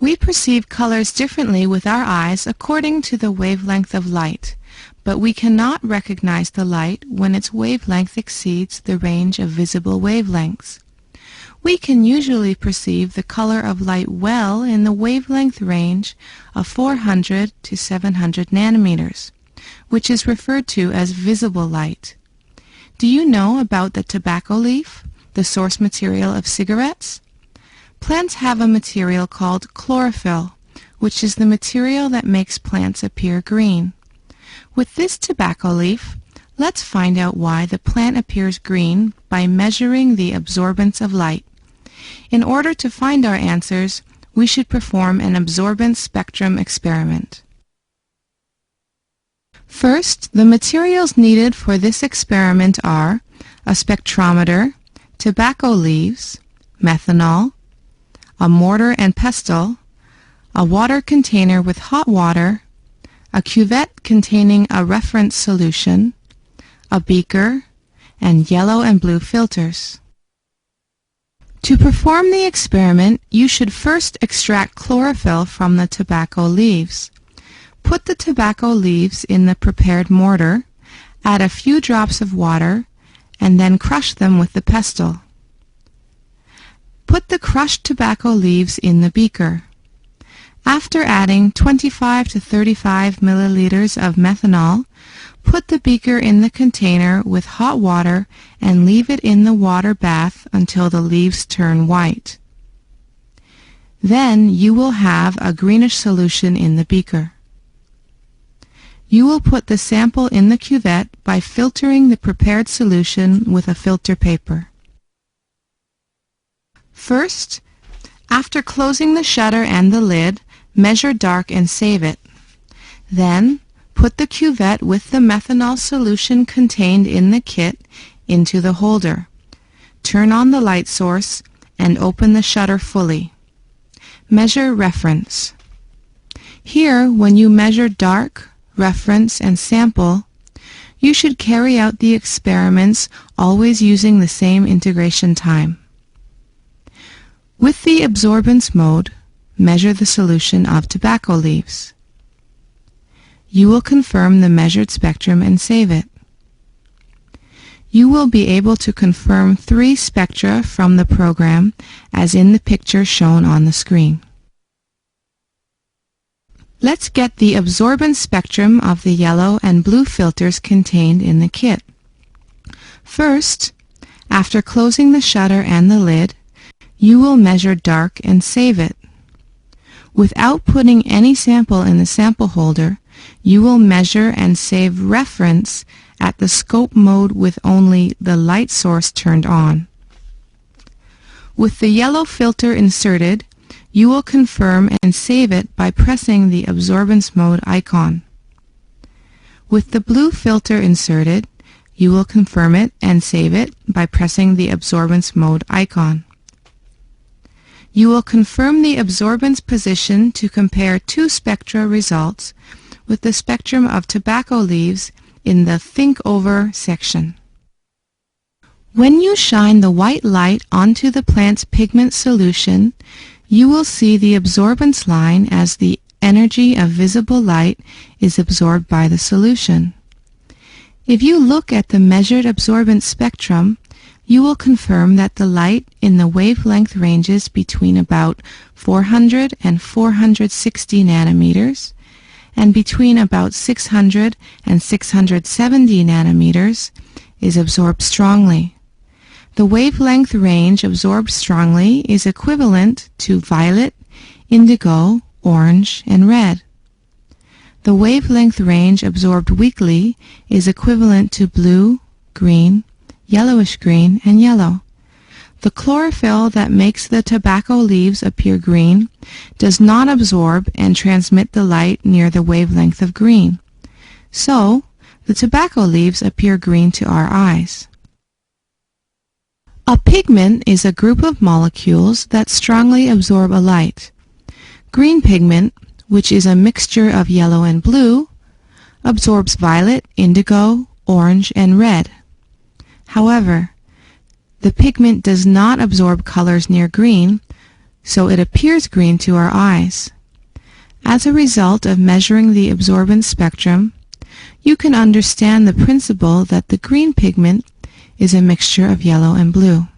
We perceive colors differently with our eyes according to the wavelength of light, but we cannot recognize the light when its wavelength exceeds the range of visible wavelengths. We can usually perceive the color of light well in the wavelength range of 400 to 700 nanometers, which is referred to as visible light. Do you know about the tobacco leaf, the source material of cigarettes? Plants have a material called chlorophyll, which is the material that makes plants appear green. With this tobacco leaf, let's find out why the plant appears green by measuring the absorbance of light. In order to find our answers, we should perform an absorbance spectrum experiment. First, the materials needed for this experiment are a spectrometer, tobacco leaves, methanol, a mortar and pestle, a water container with hot water, a cuvette containing a reference solution, a beaker, and yellow and blue filters. To perform the experiment, you should first extract chlorophyll from the tobacco leaves. Put the tobacco leaves in the prepared mortar, add a few drops of water, and then crush them with the pestle. Put the crushed tobacco leaves in the beaker. After adding 25 to 35 milliliters of methanol, put the beaker in the container with hot water and leave it in the water bath until the leaves turn white. Then you will have a greenish solution in the beaker. You will put the sample in the cuvette by filtering the prepared solution with a filter paper. First, after closing the shutter and the lid, measure dark and save it. Then, put the cuvette with the methanol solution contained in the kit into the holder. Turn on the light source and open the shutter fully. Measure reference. Here, when you measure dark, reference, and sample, you should carry out the experiments always using the same integration time. With the absorbance mode, measure the solution of tobacco leaves. You will confirm the measured spectrum and save it. You will be able to confirm 3 spectra from the program as in the picture shown on the screen. Let's get the absorbance spectrum of the yellow and blue filters contained in the kit. First, after closing the shutter and the lid, you will measure dark and save it. Without putting any sample in the sample holder, you will measure and save reference at the scope mode with only the light source turned on. With the yellow filter inserted, you will confirm and save it by pressing the absorbance mode icon. With the blue filter inserted, you will confirm it and save it by pressing the absorbance mode icon. You will confirm the absorbance position to compare 2 spectra results with the spectrum of tobacco leaves in the Think Over section. When you shine the white light onto the plant's pigment solution, you will see the absorbance line as the energy of visible light is absorbed by the solution. If you look at the measured absorbance spectrum, you will confirm that the light in the wavelength ranges between about 400 and 460 nanometers and between about 600 and 670 nanometers is absorbed strongly. The wavelength range absorbed strongly is equivalent to violet, indigo, orange, and red. The wavelength range absorbed weakly is equivalent to blue, green, yellowish green, and yellow. The chlorophyll that makes the tobacco leaves appear green does not absorb and transmit the light near the wavelength of green. So, the tobacco leaves appear green to our eyes. A pigment is a group of molecules that strongly absorb a light. Green pigment, which is a mixture of yellow and blue, absorbs violet, indigo, orange, and red. However, the pigment does not absorb colors near green, so it appears green to our eyes. As a result of measuring the absorbance spectrum, you can understand the principle that the green pigment is a mixture of yellow and blue.